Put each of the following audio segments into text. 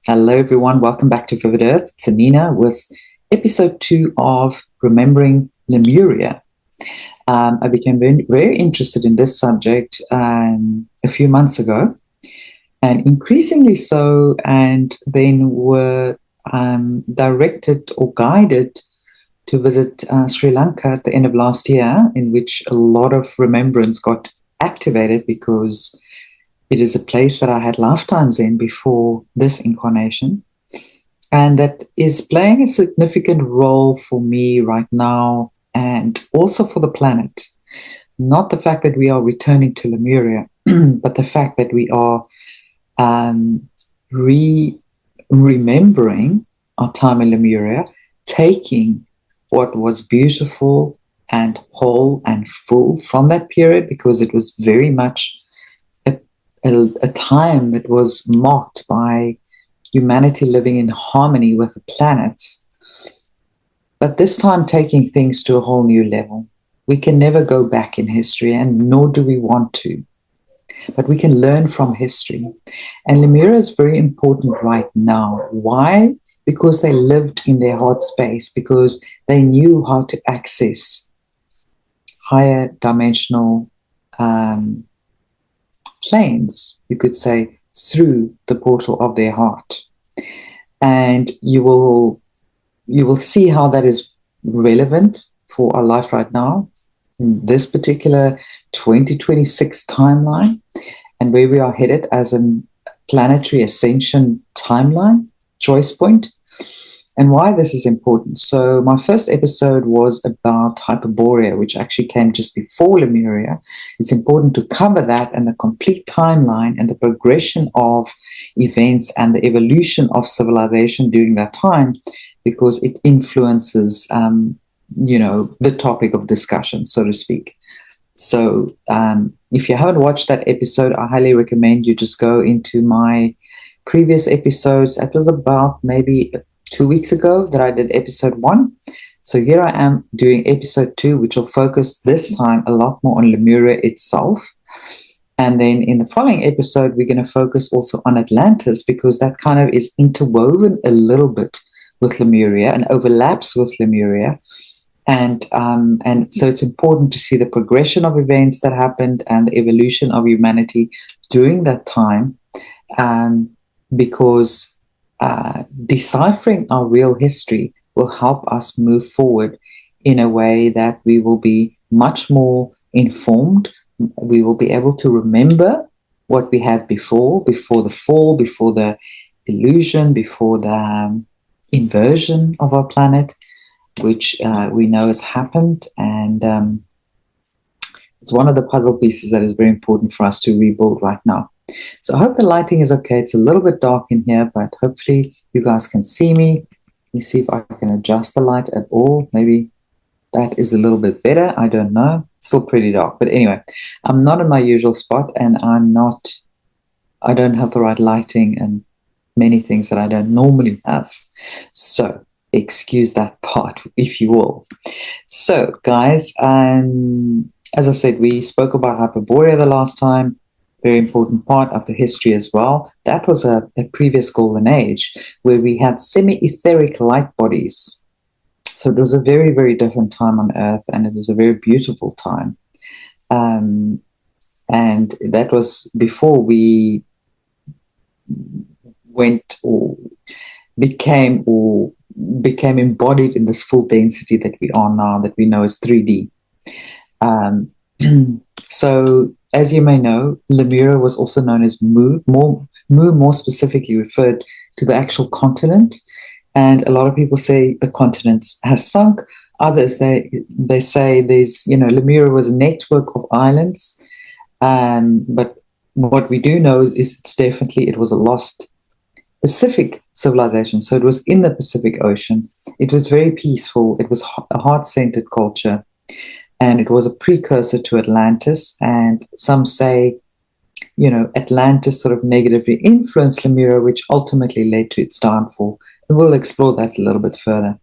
Hello, everyone. Welcome back to Vivid Earth. It's Anina with episode 2 of Remembering Lemuria. I became very interested in this subject a few months ago, and increasingly so, and then were directed or guided to visit Sri Lanka at the end of last year, in which a lot of remembrance got activated because it is a place that I had lifetimes in before this incarnation, and that is playing a significant role for me right now and also for the planet. Not the fact that we are returning to Lemuria, but the fact that we are remembering our time in Lemuria, taking what was beautiful and whole and full from that period, because it was very much a time that was marked by humanity living in harmony with the planet. But this time taking things to a whole new level. We can never go back in history, and nor do we want to. But we can learn from history. And Lemuria is very important right now. Why? Because they lived in their heart space, because they knew how to access higher dimensional planes, you could say, through the portal of their heart. And you will see how that is relevant for our life right now, in this particular 2026 timeline, and where we are headed as a planetary ascension timeline, choice point, and why this is important. So my first episode was about Hyperborea, which actually came just before Lemuria. It's important to cover that and the complete timeline and the progression of events and the evolution of civilization during that time, because it influences, the topic of discussion, so to speak. So if you haven't watched that episode, I highly recommend you just go into my previous episodes. It was about maybe 2 weeks ago that I did episode 1. So here I am doing episode 2, which will focus this time a lot more on Lemuria itself. And then in the following episode, we're going to focus also on Atlantis, because that kind of is interwoven a little bit with Lemuria and overlaps with Lemuria. And so it's important to see the progression of events that happened and the evolution of humanity during that time, because deciphering our real history will help us move forward in a way that we will be much more informed. We will be able to remember what we had before the fall, before the illusion, before the inversion of our planet, which we know has happened. And it's one of the puzzle pieces that is very important for us to rebuild right now. So I hope the lighting is okay. It's a little bit dark in here, but hopefully you guys can see me. Let me see if I can adjust the light at all. Maybe that is a little bit better. I don't know. It's still pretty dark. But anyway, I'm not in my usual spot, and I don't have the right lighting and many things that I don't normally have. So excuse that part, if you will. So guys, as I said, we spoke about Hyperborea the last time. Very important part of the history as well. That was a previous golden age where we had semi-etheric light bodies. So it was a very, very different time on Earth, and it was a very beautiful time. And that was before we went or became embodied in this full density that we are now, that we know as 3D. So, as you may know, Lemuria was also known as Mu. More specifically referred to the actual continent. And a lot of people say the continent has sunk. Others, they say there's, Lemuria was a network of islands. But what we do know is it was a lost Pacific civilization. So it was in the Pacific Ocean. It was very peaceful. It was a heart-centered culture. And it was a precursor to Atlantis. And some say, Atlantis sort of negatively influenced Lemuria, which ultimately led to its downfall. And we'll explore that a little bit further.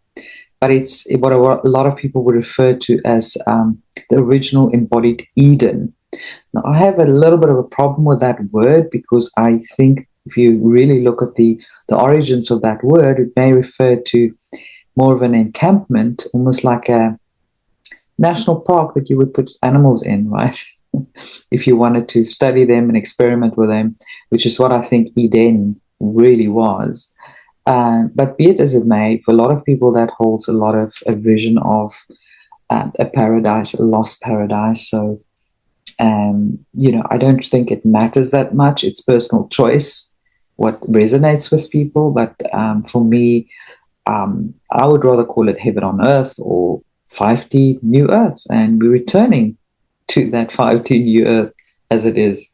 But it's what a lot of people would refer to as the original embodied Eden. Now, I have a little bit of a problem with that word, because I think if you really look at the origins of that word, it may refer to more of an encampment, almost like a national park that you would put animals in, right? If you wanted to study them and experiment with them, which is what I think Eden really was. But be it as it may, for a lot of people, that holds a lot of a vision of a paradise, a lost paradise. So, I don't think it matters that much. It's personal choice, what resonates with people. But for me, I would rather call it heaven on earth or 5D new earth. And we're returning to that 5D new earth as it is,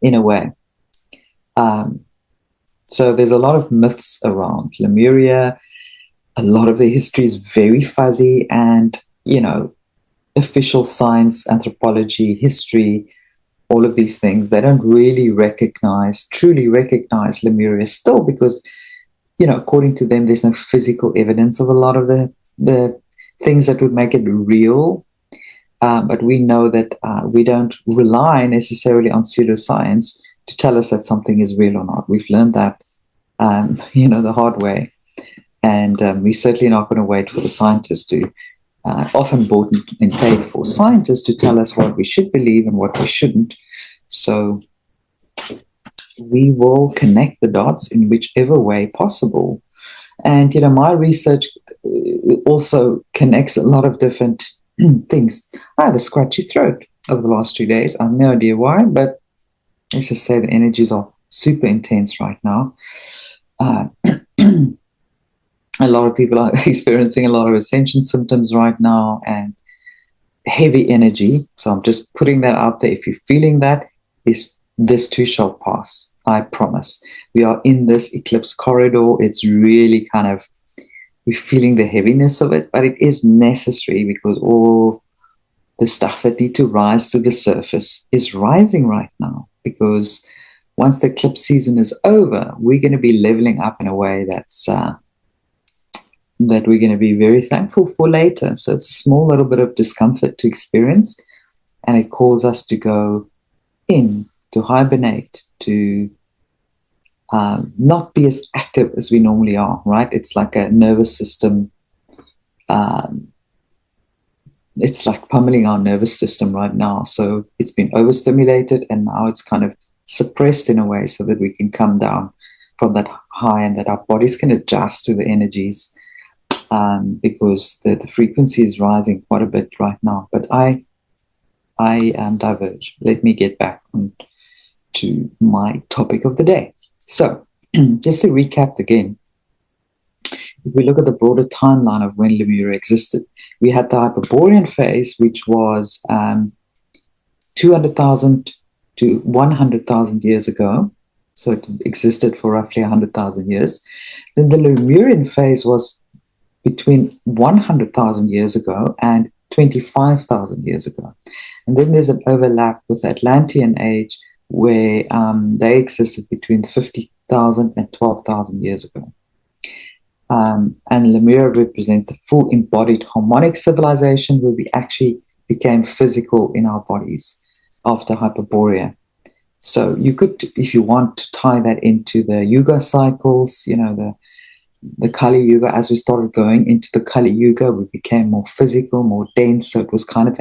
in a way. So there's a lot of myths around Lemuria. A lot of the history is very fuzzy, and, official science, anthropology, history, all of these things, they don't really truly recognize Lemuria still, because, according to them, there's no physical evidence of a lot of the things that would make it real. But we know that we don't rely necessarily on pseudoscience to tell us that something is real or not. We've learned that, the hard way. And we're certainly not going to wait for the scientists to, often bought and paid for scientists to tell us what we should believe and what we shouldn't. So we will connect the dots in whichever way possible. And, my research also connects a lot of different things. I have a scratchy throat over the last 2 days. I have no idea why, but let's just say the energies are super intense right now. A lot of people are experiencing a lot of ascension symptoms right now and heavy energy. So I'm just putting that out there. If you're feeling that, this too shall pass. I promise. We are in this eclipse corridor. It's really we're feeling the heaviness of it, but it is necessary, because all the stuff that need to rise to the surface is rising right now. Because once the eclipse season is over, we're going to be leveling up in a way that we're going to be very thankful for later. So it's a small little bit of discomfort to experience, and it calls us to go in, to hibernate, to not be as active as we normally are, right? It's like a nervous system. It's like pummeling our nervous system right now. So it's been overstimulated, and now it's kind of suppressed in a way so that we can come down from that high, and that our bodies can adjust to the energies, because the frequency is rising quite a bit right now. But I diverge. Let me get back to my topic of the day. So just to recap again, if we look at the broader timeline of when Lemuria existed, we had the Hyperborean phase, which was 200,000 to 100,000 years ago. So it existed for roughly 100,000 years. Then the Lemurian phase was between 100,000 years ago and 25,000 years ago. And then there's an overlap with the Atlantean age, where they existed between 50,000 and 12,000 years ago. And Lemuria represents the full embodied harmonic civilization, where we actually became physical in our bodies after Hyperborea. So you could, if you want, to tie that into the Yuga cycles, the Kali Yuga. As we started going into the Kali Yuga, we became more physical, more dense. So it was kind of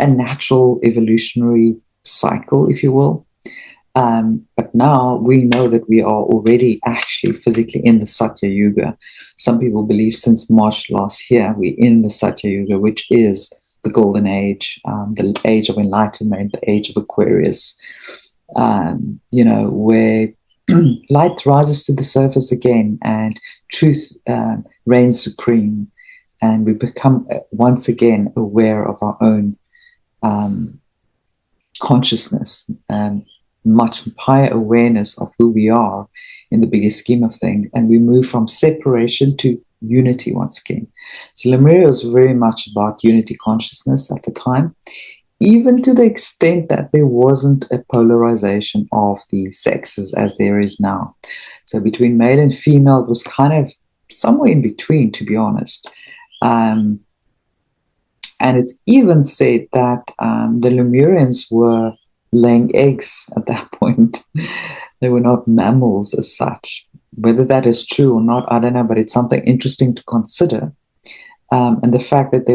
a natural evolutionary cycle, if you will. But now we know that we are already actually physically in the Satya Yuga. Some people believe since March last year, we're in the Satya Yuga, which is the golden age, the age of enlightenment, the age of Aquarius, where light rises to the surface again, and truth reigns supreme, and we become once again aware of our own consciousness and much higher awareness of who we are in the bigger scheme of things, and we move from separation to unity once again. So Lemuria was very much about unity consciousness at the time, even to the extent that there wasn't a polarization of the sexes as there is now. So between male and female, it was kind of somewhere in between, to be honest. And it's even said that the Lemurians were laying eggs at that point. They were not mammals as such. Whether that is true or not, I don't know, but it's something interesting to consider. And the fact that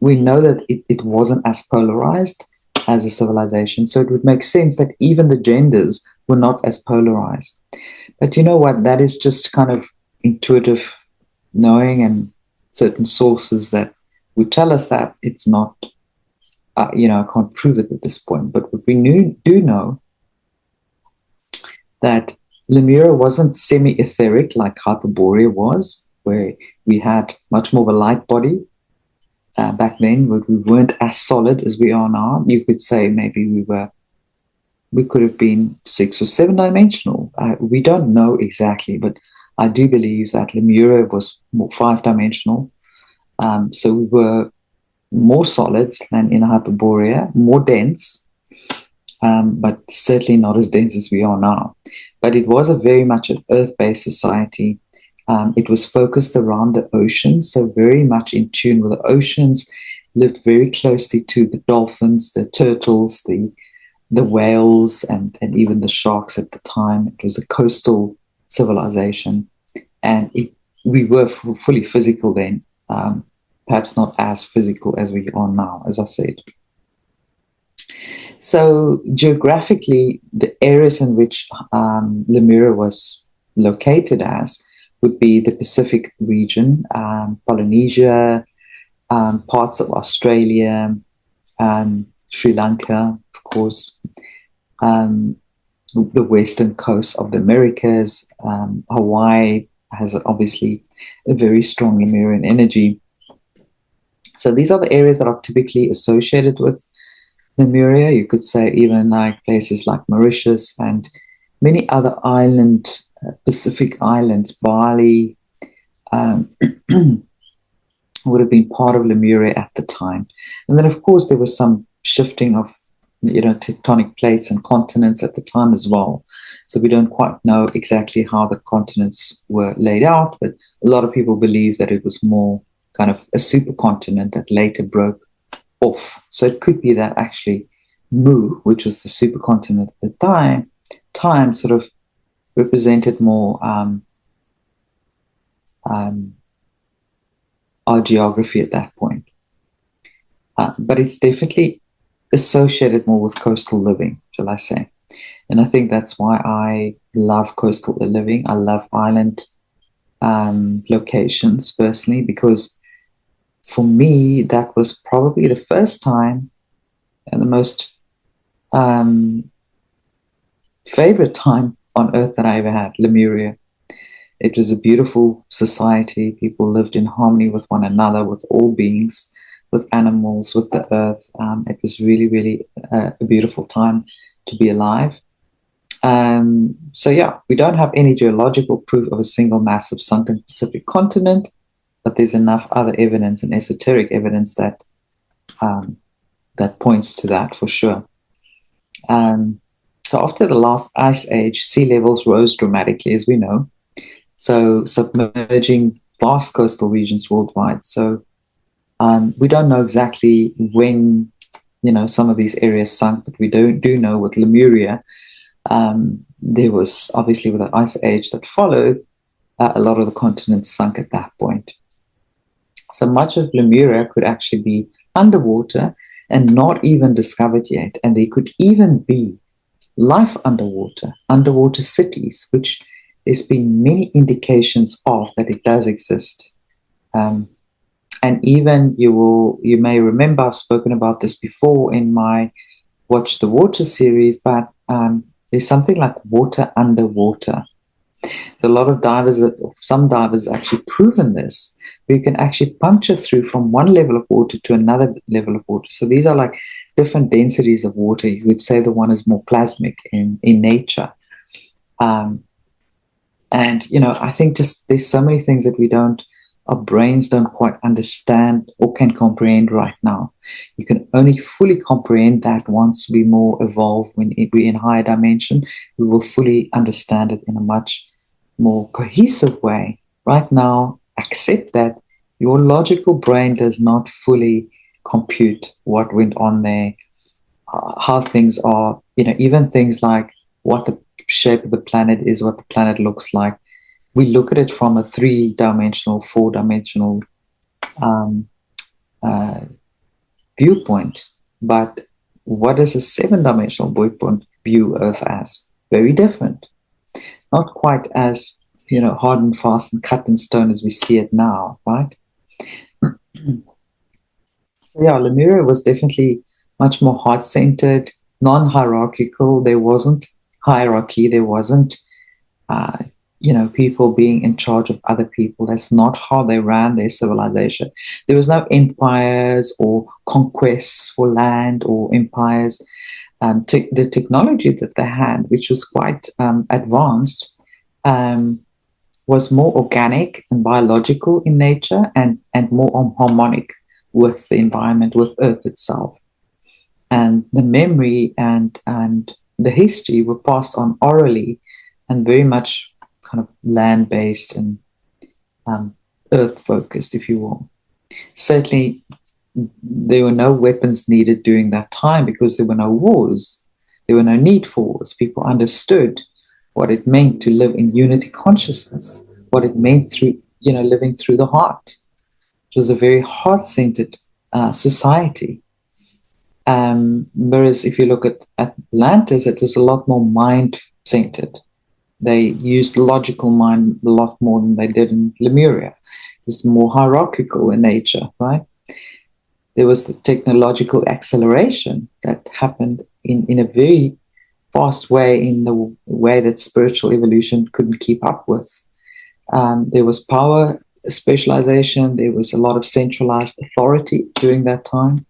we know that it wasn't as polarized as a civilization. So it would make sense that even the genders were not as polarized. But you know what? That is just kind of intuitive knowing and certain sources that would tell us that it's not, I can't prove it at this point. But what we do know that Lemuria wasn't semi-etheric like Hyperborea was, where we had much more of a light body back then, but we weren't as solid as we are now. You could say maybe we could have been 6 or 7 dimensional. We don't know exactly, but I do believe that Lemuria was more 5 dimensional. So we were more solid than in Hyperborea, more dense, but certainly not as dense as we are now. But it was a very much an earth-based society. It was focused around the oceans, so very much in tune with the oceans, lived very closely to the dolphins, the turtles, the whales, and even the sharks at the time. It was a coastal civilization, and we were fully physical then, perhaps not as physical as we are now, as I said. So geographically, the areas in which Lemuria was located as would be the Pacific region, Polynesia, parts of Australia, Sri Lanka, of course, the western coast of the Americas. Hawaii has obviously a very strong Lemurian energy. So these are the areas that are typically associated with Lemuria. You could say even like places like Mauritius and many other Pacific islands, Bali, would have been part of Lemuria at the time. And then, of course, there was some shifting of tectonic plates and continents at the time as well. So we don't quite know exactly how the continents were laid out, but a lot of people believe that it was more kind of a supercontinent that later broke off. So it could be that actually Mu, which was the supercontinent at the time sort of represented more our geography at that point. But it's definitely associated more with coastal living, shall I say. And I think that's why I love coastal living. I love island locations personally, because for me, that was probably the first time and the most favorite time on earth that I ever had, Lemuria. It was a beautiful society. People lived in harmony with one another, with all beings, with animals, with the earth. It was really, really a beautiful time to be alive. So yeah, we don't have any geological proof of a single massive sunken Pacific continent, but there's enough other evidence and esoteric evidence that that points to that for sure. So after the last ice age, sea levels rose dramatically, as we know, so submerging vast coastal regions worldwide. So we don't know exactly when some of these areas sunk, but we do know with Lemuria, there was obviously with the ice age that followed, a lot of the continents sunk at that point. So much of Lemuria could actually be underwater and not even discovered yet. And there could even be life underwater cities, which there's been many indications of that it does exist. And even you may remember, I've spoken about this before in my Watch the Water series, but there's something like water underwater. So a lot of some divers actually proven this, where you can actually puncture through from one level of water to another level of water. So these are like different densities of water. You would say the one is more plasmic in nature. And, I think just there's so many things that our brains don't quite understand or can comprehend right now. You can only fully comprehend that once we more evolve, when we're in higher dimension, we will fully understand it in a much more cohesive way. Right now, accept that your logical brain does not fully compute what went on there. how things are, even things like what the shape of the planet is, what the planet looks like. We look at it from a 3-dimensional, 4-dimensional uh, viewpoint. But what is a 7-dimensional viewpoint view Earth as? Very different. Not quite as, hard and fast and cut in stone as we see it now, right? So yeah, Lemuria was definitely much more heart-centered, non-hierarchical. There wasn't hierarchy. There wasn't, people being in charge of other people. That's not how they ran their civilization. There was no empires or conquests for land or empires. The technology that they had, which was quite advanced, was more organic and biological in nature and more harmonic with the environment, with Earth itself. And the memory and the history were passed on orally and very much kind of land-based and Earth-focused, if you will. Certainly, there were no weapons needed during that time because there were no wars. There were no need for wars. People understood what it meant to live in unity consciousness, what it meant through, living through the heart. It was a very heart-centered society. Whereas if you look at Atlantis, it was a lot more mind-centered. They used logical mind a lot more than they did in Lemuria. It's more hierarchical in nature, right? There was the technological acceleration that happened in a very fast way, in the way that spiritual evolution couldn't keep up with. There was power specialization. There was a lot of centralized authority during that time,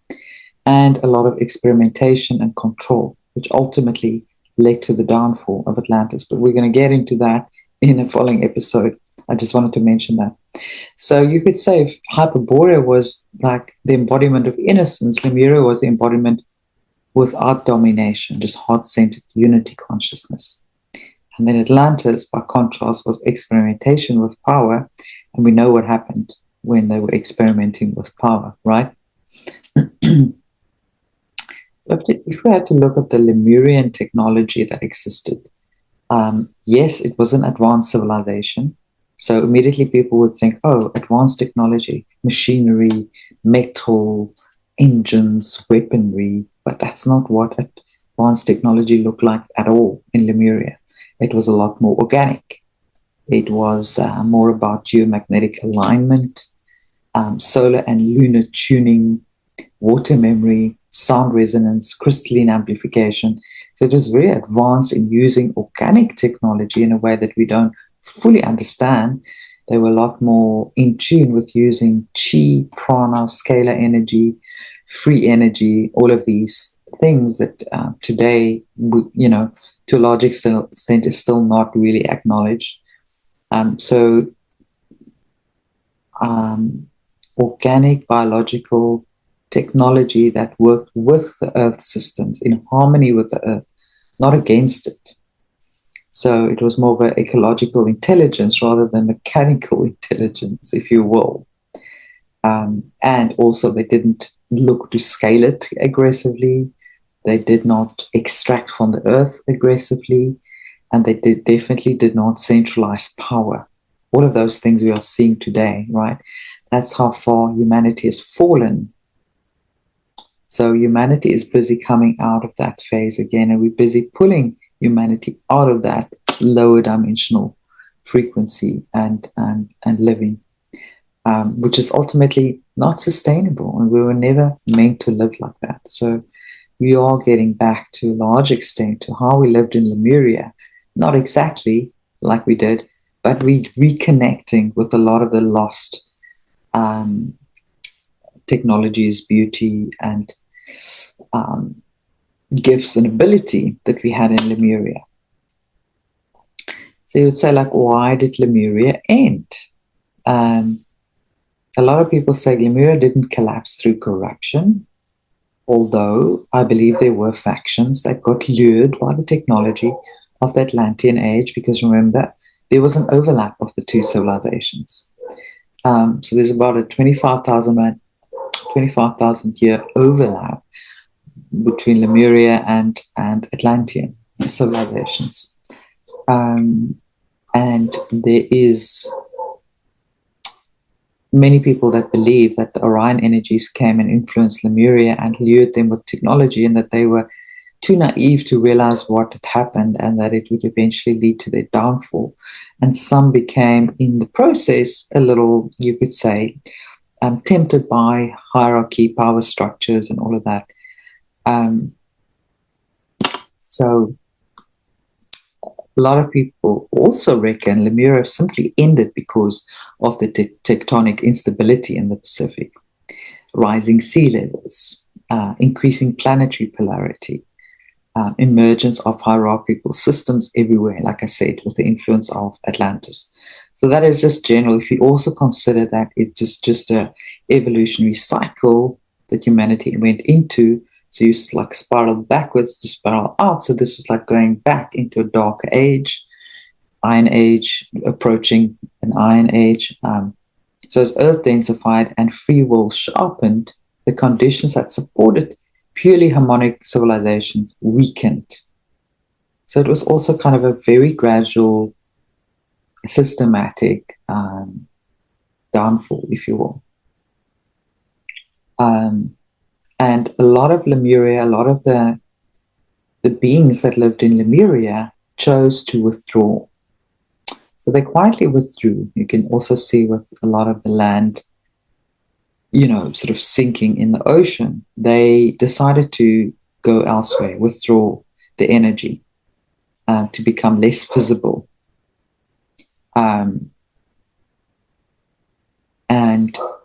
and a lot of experimentation and control, which ultimately led to the downfall of Atlantis. But we're going to get into that in a following episode. I just wanted to mention that. So you could say if Hyperborea was like the embodiment of innocence, Lemuria was the embodiment without domination, just heart-centered unity consciousness. And then Atlantis, by contrast, was experimentation with power. And we know what happened when they were experimenting with power, right? If we had to look at the Lemurian technology that existed, yes, it was an advanced civilization. So immediately people would think, oh, advanced technology, machinery, metal, engines, weaponry. But that's not what advanced technology looked like at all in Lemuria. It was a lot more organic. It was more about geomagnetic alignment, solar and lunar tuning, water memory, sound resonance, crystalline amplification. So it was very advanced in using organic technology in a way that we don't fully understand. They were a lot more in tune with using chi, prana, scalar energy, free energy, all of these things that today, to a large extent is still not really acknowledged. Organic, biological technology that worked with the Earth systems, in harmony with the Earth, not against it. So it was more of an ecological intelligence rather than mechanical intelligence, if you will. And also they didn't look to scale it aggressively. They did not extract from the Earth aggressively. And they definitely did not centralize power. All of those things we are seeing today, right? That's how far humanity has fallen. So humanity is busy coming out of that phase again, and we're busy pulling humanity out of that lower dimensional frequency and living, which is ultimately not sustainable, and we were never meant to live like that. So we are getting back to a large extent to how we lived in Lemuria, not exactly like we did, but we reconnecting with a lot of the lost technologies, beauty, and gifts and ability that we had in Lemuria. So you would say, like, why did Lemuria end? A lot of people say Lemuria didn't collapse through corruption, although I believe there were factions that got lured by the technology of the Atlantean age, because remember, there was an overlap of the two civilizations. So there's about a 25,000 year overlap between Lemuria and Atlantean civilizations. And there is many people that believe that the Orion energies came and influenced Lemuria and lured them with technology, and that they were too naive to realize what had happened and that it would eventually lead to their downfall. And some became, in the process, a little, you could say, tempted by hierarchy, power structures, and all of that. So a lot of people also reckon Lemuria simply ended because of the tectonic instability in the Pacific, rising sea levels, increasing planetary polarity, emergence of hierarchical systems everywhere, like I said, with the influence of Atlantis. So that is just general. If you also consider that it's just a evolutionary cycle that humanity went into, so you like spiral backwards to spiral out. So this was like going back into a darker age, Iron Age, approaching an Iron Age. So as Earth densified and free will sharpened, the conditions that supported purely harmonic civilizations weakened. So it was also kind of a very gradual, systematic downfall, if you will. And a lot of Lemuria, a lot of the beings that lived in Lemuria chose to withdraw. So they quietly withdrew. You can also see with a lot of the land, sort of sinking in the ocean, they decided to go elsewhere, withdraw the energy to become less visible. And,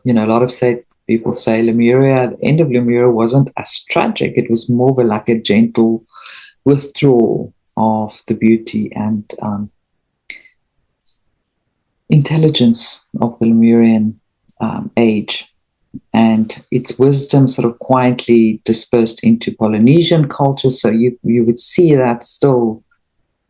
a lot of people say Lemuria, the end of Lemuria wasn't as tragic. It was more of like a gentle withdrawal of the beauty and intelligence of the Lemurian age. And its wisdom sort of quietly dispersed into Polynesian culture. So you would see that still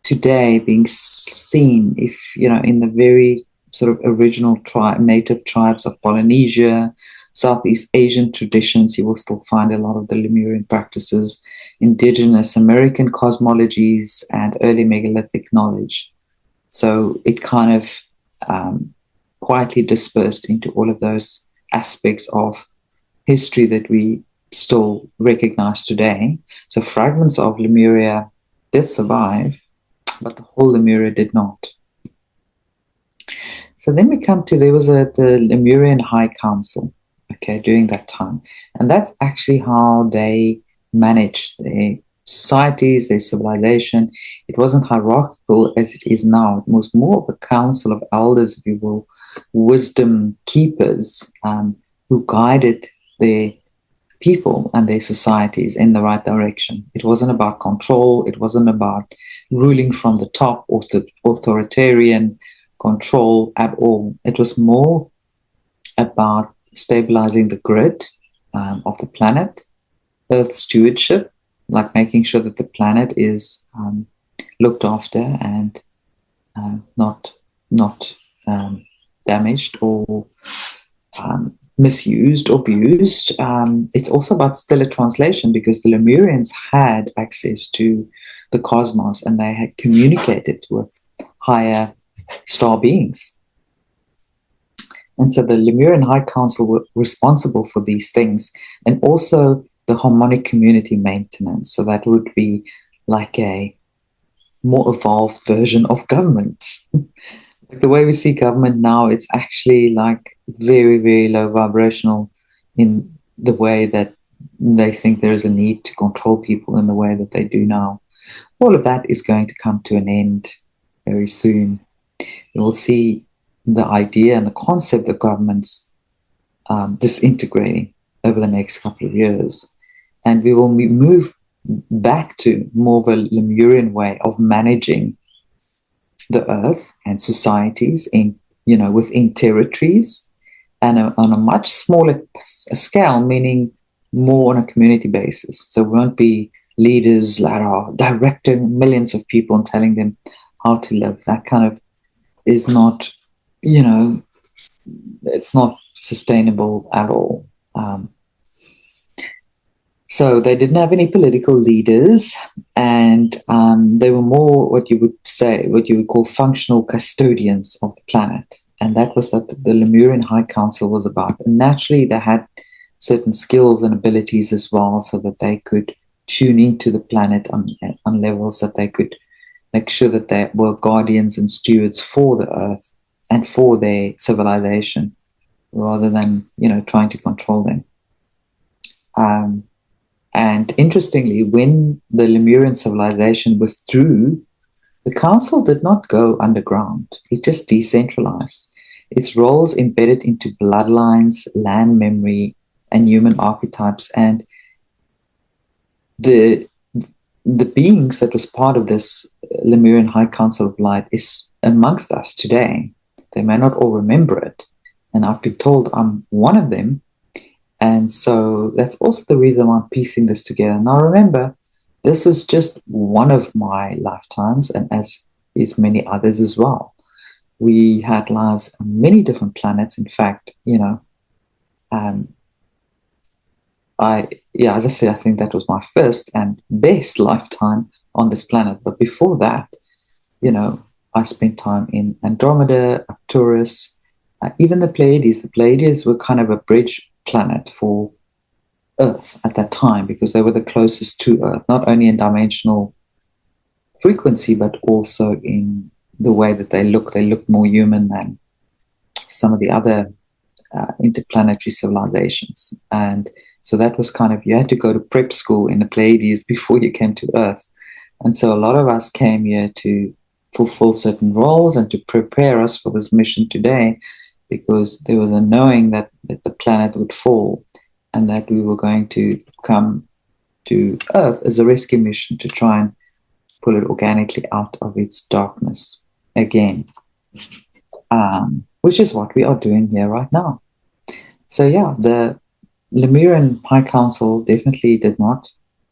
today being seen in the very sort of original native tribes of Polynesia, Southeast Asian traditions. You will still find a lot of the Lemurian practices, indigenous American cosmologies, and early megalithic knowledge. So it kind of quietly dispersed into all of those aspects of history that we still recognize today. So fragments of Lemuria did survive, but the whole Lemuria did not. So then we come to, there was the Lemurian High Council, during that time. And that's actually how they managed their societies, their civilization. It wasn't hierarchical as it is now. It was more of a council of elders, if you will, wisdom keepers who guided their people and their societies in the right direction. It wasn't about control. It wasn't about ruling from the top or the authoritarian control at all. It was more about stabilizing the grid of the planet, Earth stewardship, like making sure that the planet is looked after and not damaged or misused or abused. It's also about stellar translation, because the Lemurians had access to the cosmos and they had communicated with higher star beings. And so the Lemurian High Council were responsible for these things, and also the harmonic community maintenance. So that would be like a more evolved version of government. The way we see government now, it's actually like very, very low vibrational in the way that they think there is a need to control people in the way that they do now. All of that is going to come to an end very soon. You will see the idea and the concept of governments disintegrating over the next couple of years. And we will move back to more of a Lemurian way of managing the earth and societies within territories, and on a much smaller scale, meaning more on a community basis. So we won't be leaders that are directing millions of people and telling them how to live. That kind of is not, it's not sustainable at all. So they didn't have any political leaders, and they were more what you would call functional custodians of the planet. And that was what the Lemurian High Council was about. And naturally, they had certain skills and abilities as well, so that they could tune into the planet on levels that they could make sure that they were guardians and stewards for the earth and for their civilization, rather than trying to control them. And interestingly, when the Lemurian civilization withdrew, the council did not go underground. It just decentralized. Its roles embedded into bloodlines, land memory, and human archetypes. And the beings that was part of this Lemurian High Council of Light is amongst us today. They may not all remember it. And I've been told I'm one of them. And so that's also the reason why I'm piecing this together. Now remember, this was just one of my lifetimes, and as is many others as well. We had lives on many different planets. In fact, as I said, I think that was my first and best lifetime on this planet. But before that, I spent time in Andromeda, Arcturus, even the Pleiades. The Pleiades were kind of a bridge planet for Earth at that time, because they were the closest to Earth, not only in dimensional frequency, but also in the way that they look. They look more human than some of the other interplanetary civilizations. And so that was kind of, you had to go to prep school in the Pleiades before you came to Earth. And so a lot of us came here to fulfill certain roles and to prepare us for this mission today, because there was a knowing that the planet would fall and that we were going to come to Earth as a rescue mission to try and pull it organically out of its darkness again, which is what we are doing here right now. So yeah, the Lemurian High Council definitely did not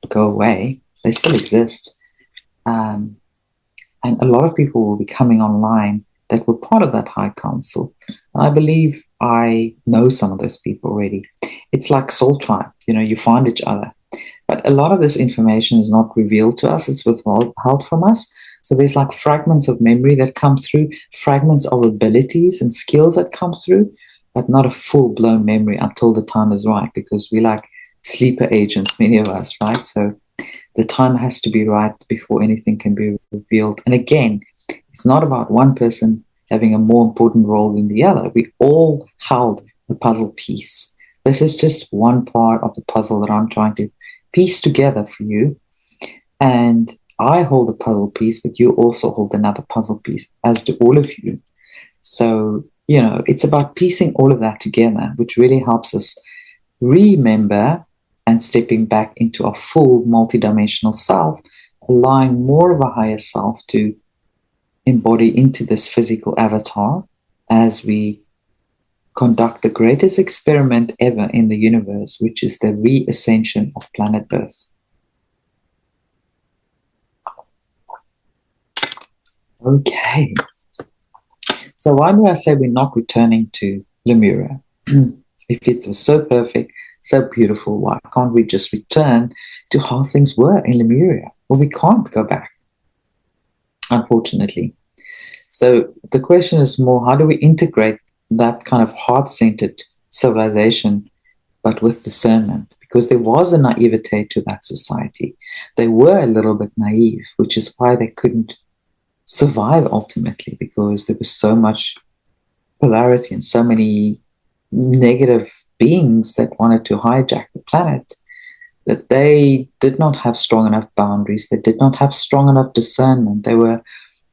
go away. They still exist. And a lot of people will be coming online that were part of that High Council. And I believe I know some of those people already. It's like Soul Tribe, you find each other. But a lot of this information is not revealed to us. It's withheld from us. So there's like fragments of memory that come through, fragments of abilities and skills that come through, but not a full-blown memory until the time is right, because we like sleeper agents, many of us, right? So the time has to be right before anything can be revealed. And again, it's not about one person having a more important role than the other. We all held the puzzle piece. This is just one part of the puzzle that I'm trying to piece together for you. And I hold a puzzle piece, but you also hold another puzzle piece, as do all of you. So, it's about piecing all of that together, which really helps us remember and stepping back into our full multidimensional self, allowing more of a higher self to embody into this physical avatar as we conduct the greatest experiment ever in the universe, which is the re-ascension of planet Earth. Okay. So why do I say we're not returning to Lemuria? If it was so perfect, so beautiful, why can't we just return to how things were in Lemuria? Well, we can't go back, unfortunately. So the question is more, how do we integrate that kind of heart-centered civilization, but with discernment? Because there was a naivete to that society. They were a little bit naive, which is why they couldn't survive ultimately, because there was so much polarity and so many negative beings that wanted to hijack the planet, that they did not have strong enough boundaries. They did not have strong enough discernment. They were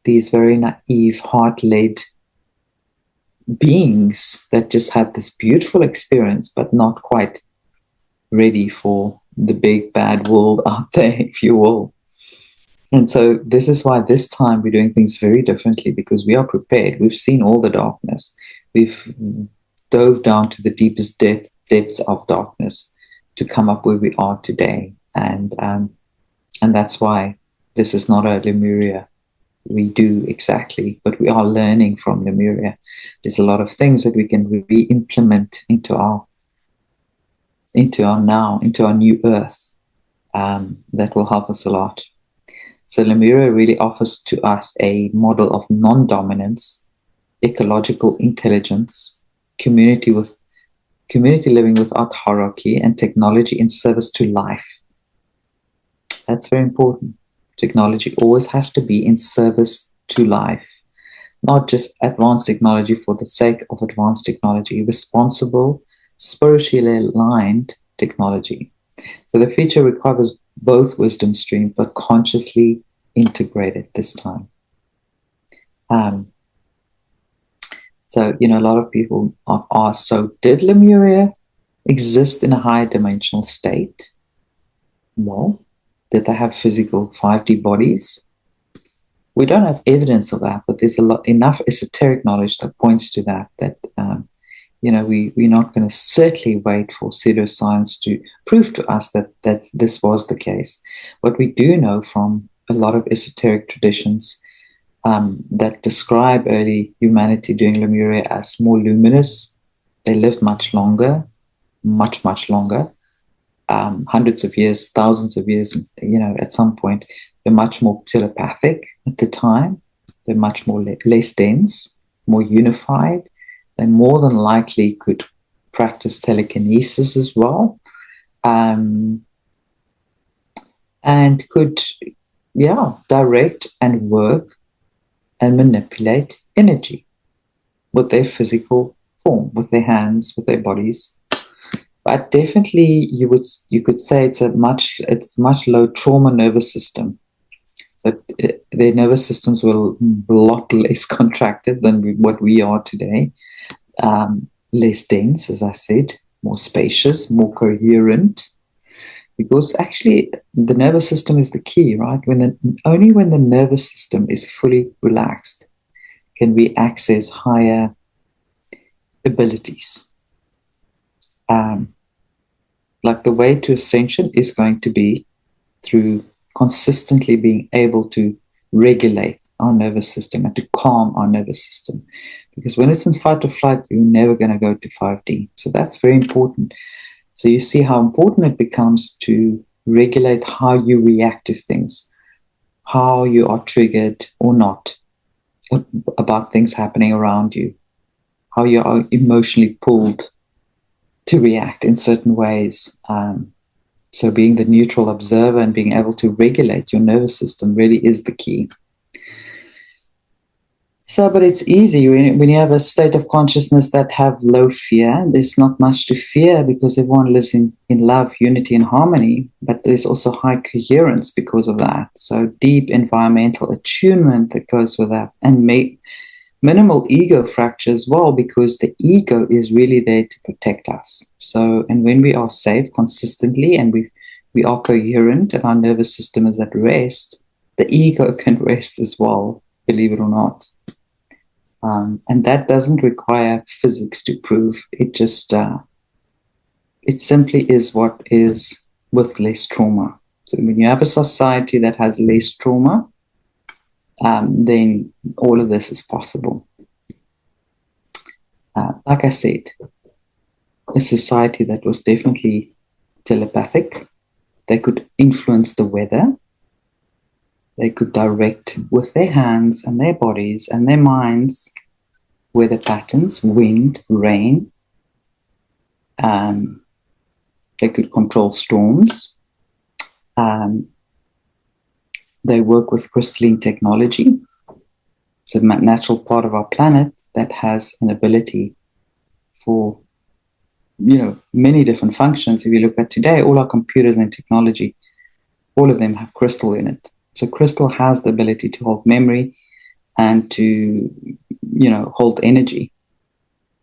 these very naive, heart-led beings that just had this beautiful experience, but not quite ready for the big bad world out there, if you will. And so this is why this time we're doing things very differently, because we are prepared. We've seen all the darkness. We've dove down to the deepest depths of darkness to come up where we are today. And that's why this is not a Lemuria redo exactly, but we are learning from Lemuria. There's a lot of things that we can re-implement into our new Earth. that will help us a lot. So Lemuria really offers to us a model of non-dominance, ecological intelligence, community living without hierarchy, and technology in service to life. That's very important. Technology always has to be in service to life, not just advanced technology for the sake of advanced technology, responsible, spiritually aligned technology. So the future requires both wisdom streams, but consciously integrated this time. So, a lot of people have asked, so did Lemuria exist in a higher dimensional state? Well, did they have physical 5D bodies? We don't have evidence of that, but there's enough esoteric knowledge that points to that we're not going to certainly wait for pseudoscience to prove to us that this was the case. What we do know from a lot of esoteric traditions that describe early humanity during Lemuria as more luminous, they lived much longer, much, much longer, hundreds of years, thousands of years, at some point. They're much more telepathic at the time. They're much more less dense, more unified. They more than likely could practice telekinesis as well, and could, direct and work and manipulate energy with their physical form, with their hands, with their bodies. But definitely, you could say it's much low trauma nervous system. That their nervous systems were a lot less contracted than what we are today. Less dense, as I said, more spacious, more coherent, because actually the nervous system is the key, right? Only when the nervous system is fully relaxed can we access higher abilities. Like the way to ascension is going to be through consistently being able to regulate our nervous system and to calm our nervous system. Because when it's in fight or flight, you're never going to go to 5D. So that's very important. So you see how important it becomes to regulate how you react to things, how you are triggered or not about things happening around you, how you are emotionally pulled to react in certain ways. So being the neutral observer and being able to regulate your nervous system really is the key. So, but it's easy when you have a state of consciousness that have low fear. There's not much to fear because everyone lives in love, unity, and harmony. But there's also high coherence because of that. So deep environmental attunement that goes with that, and minimal ego fracture as well, because the ego is really there to protect us. So, and when we are safe consistently and we are coherent and our nervous system is at rest, the ego can rest as well, believe it or not. And that doesn't require physics to prove. It just, it simply is what is with less trauma. So when you have a society that has less trauma, then all of this is possible. Like I said, a society that was definitely telepathic. They could influence the weather. They could direct with their hands and their bodies and their minds weather patterns, wind, rain. They could control storms. They work with crystalline technology. It's a natural part of our planet that has an ability for, many different functions. If you look at today, all our computers and technology, all of them have crystal in it. So crystal has the ability to hold memory and to, hold energy.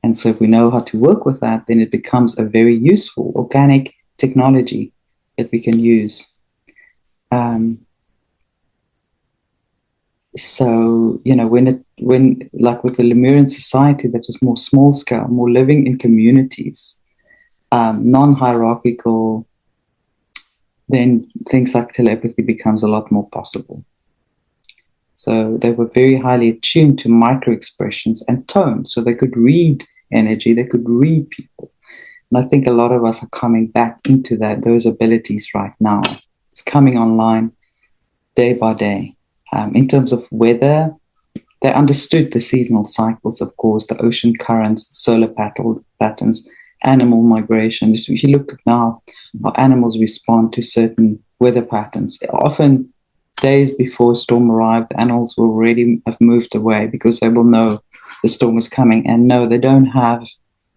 And so if we know how to work with that, then it becomes a very useful organic technology that we can use. So, when like with the Lemurian society that is more small scale, more living in communities, non-hierarchical, then things like telepathy becomes a lot more possible. So they were very highly attuned to micro expressions and tone. So they could read energy, they could read people. And I think a lot of us are coming back into those abilities right now. It's coming online day by day. In terms of weather, they understood the seasonal cycles, of course, the ocean currents, the solar patterns, animal migration. If you look at now how animals respond to certain weather patterns, often days before a storm arrived, the animals will already have moved away because they will know the storm is coming. And no, they don't have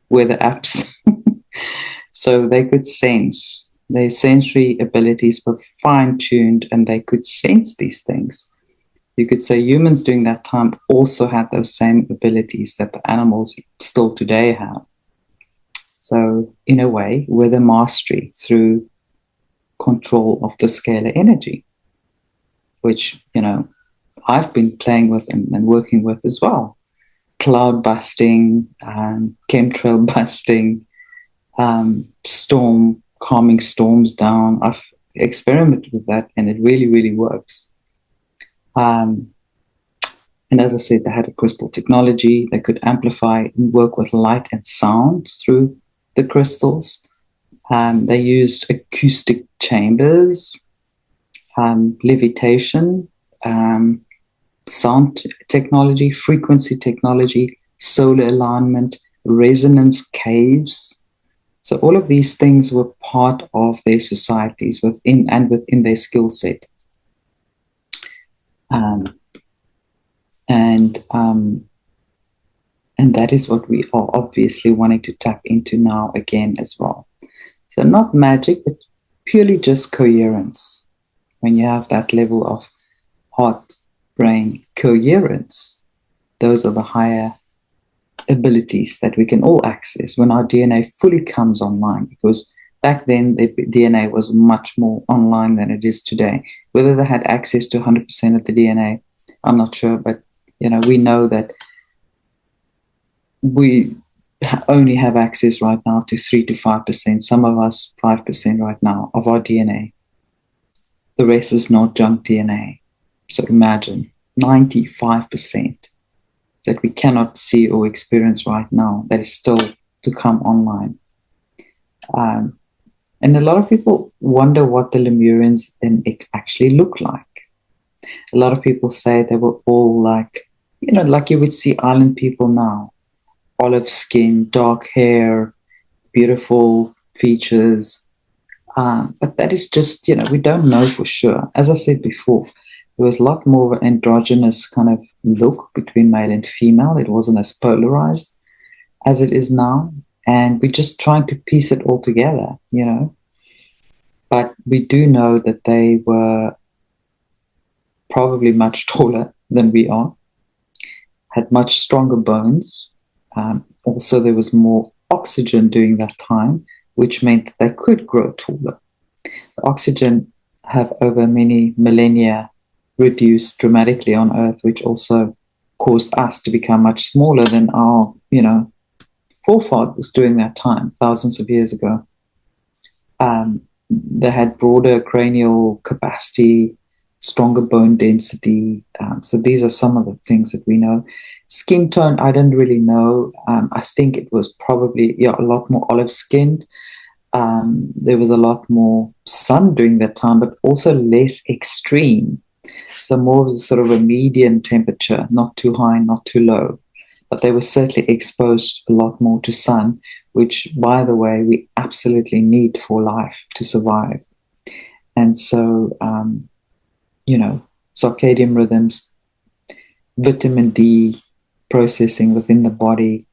weather apps. So they could sense. Their sensory abilities were fine-tuned and they could sense these things. You could say humans during that time also had those same abilities that the animals still today have. So in a way, weather mastery through control of the scalar energy, which, I've been playing with and working with as well. Cloud busting, chemtrail busting, calming storms down. I've experimented with that and it really, really works. And as I said, they had a crystal technology. They could amplify and work with light and sound through the crystals. They used acoustic chambers, levitation, sound technology, frequency technology, solar alignment, resonance caves. So all of these things were part of their societies within their skill set. And that is what we are obviously wanting to tap into now again as well. So not magic, but purely just coherence. When you have that level of heart-brain coherence, those are the higher abilities that we can all access when our DNA fully comes online, because back then the DNA was much more online than it is today. Whether they had access to 100% of the DNA, I'm not sure, but we know that we only have access right now to 3 to 5%, some of us 5% right now of our DNA. The rest is not junk DNA. So imagine 95% that we cannot see or experience right now that is still to come online. And a lot of people wonder what the Lemurians actually look like. A lot of people say they were all like you would see island people now. Olive skin, dark hair, beautiful features. But that is just, we don't know for sure. As I said before, there was a lot more of an androgynous kind of look between male and female. It wasn't as polarized as it is now. And we're just trying to piece it all together, But we do know that they were probably much taller than we are, had much stronger bones. Also, there was more oxygen during that time, which meant that they could grow taller. The oxygen have over many millennia reduced dramatically on Earth, which also caused us to become much smaller than our, forefathers during that time, thousands of years ago. They had broader cranial capacity, stronger bone density. So these are some of the things that we know. Skin tone, I don't really know. I think it was probably a lot more olive-skinned. There was a lot more sun during that time, but also less extreme. So more of a sort of a median temperature, not too high, not too low. But they were certainly exposed a lot more to sun, which, by the way, we absolutely need for life to survive. And so, circadian rhythms, vitamin D processing within the body,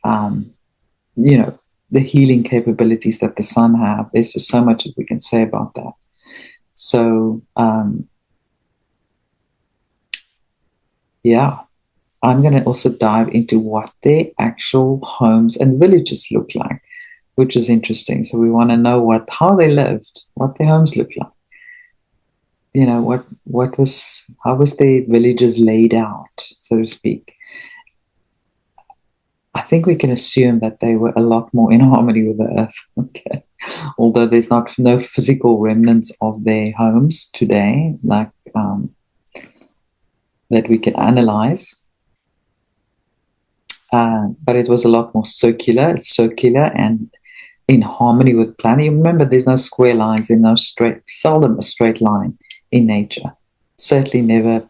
the healing capabilities that the sun have. There's just so much that we can say about that. So, I'm going to also dive into what their actual homes and villages look like, which is interesting. So we want to know how they lived, what their homes look like. How was their villages laid out, so to speak. I think we can assume that they were a lot more in harmony with the earth. Okay. Although there's no physical remnants of their homes today, like that we can analyze. But it was a lot more circular. It's circular, and in harmony with the planet. You remember, there's no square lines, there's no seldom a straight line in nature. Certainly never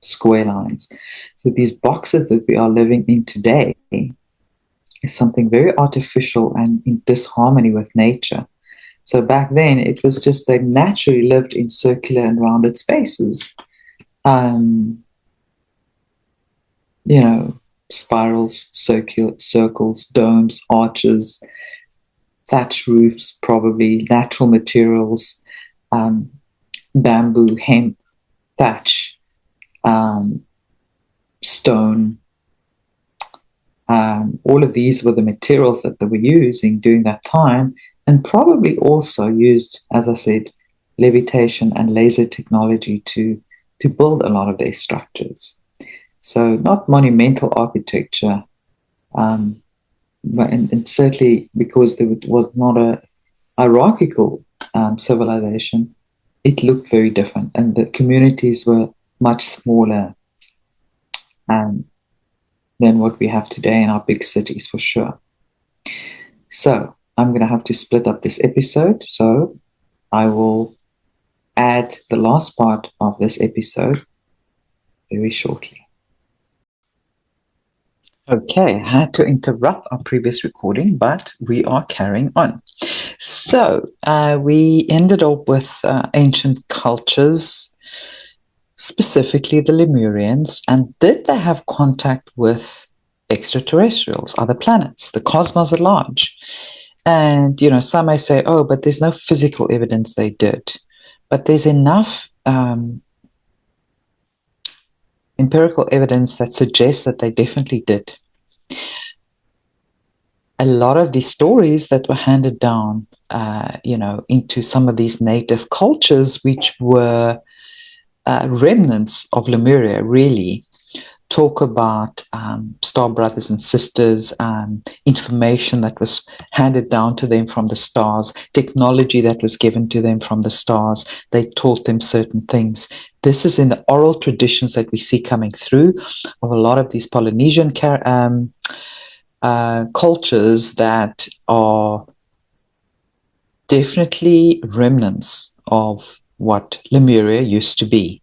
square lines. So these boxes that we are living in today is something very artificial and in disharmony with nature. So back then, it was just they naturally lived in circular and rounded spaces. Spirals, circles, domes, arches, thatch roofs, probably natural materials, bamboo, hemp, thatch, stone. All of these were the materials that they were using during that time, and probably also used, as I said, levitation and laser technology to build a lot of their structures. So not monumental architecture, and certainly because there was not a hierarchical civilization, it looked very different, and the communities were much smaller than what we have today in our big cities, for sure. So I'm going to have to split up this episode, so I will add the last part of this episode very shortly. Okay, I had to interrupt our previous recording, but we are carrying on. So we ended up with ancient cultures, specifically the Lemurians, and did they have contact with extraterrestrials, other planets, the cosmos at large? And, some may say, oh, but there's no physical evidence they did. But there's enough empirical evidence that suggests that they definitely did. A lot of these stories that were handed down, into some of these native cultures, which were remnants of Lemuria, really talk about star brothers and sisters, information that was handed down to them from the stars, technology that was given to them from the stars. They taught them certain things. This is in the oral traditions that we see coming through of a lot of these Polynesian cultures that are definitely remnants of what Lemuria used to be.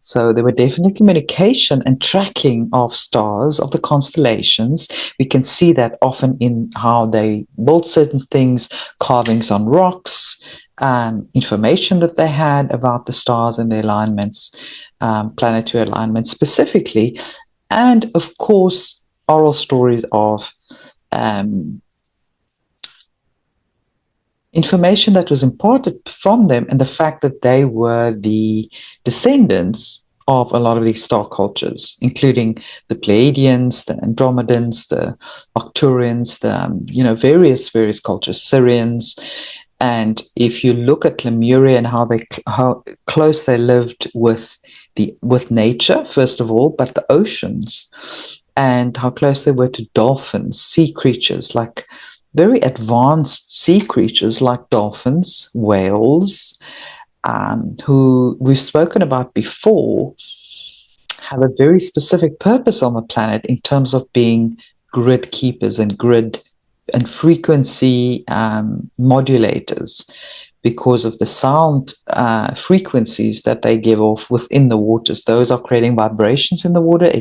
So there were definitely communication and tracking of stars, of the constellations. We can see that often in how they built certain things, carvings on rocks, information that they had about the stars and their alignments, planetary alignments specifically, and of course, oral stories of information that was imparted from them, and the fact that they were the descendants of a lot of these star cultures, including the Pleiadians, the Andromedans, the Arcturians, the various cultures, Syrians. And if you look at Lemuria and how close they lived with nature, first of all, but the oceans, and how close they were to dolphins, sea creatures, like very advanced sea creatures like dolphins, whales, who we've spoken about before, have a very specific purpose on the planet in terms of being grid keepers and grid and frequency modulators, because of the sound frequencies that they give off within the waters. Those are creating vibrations in the water.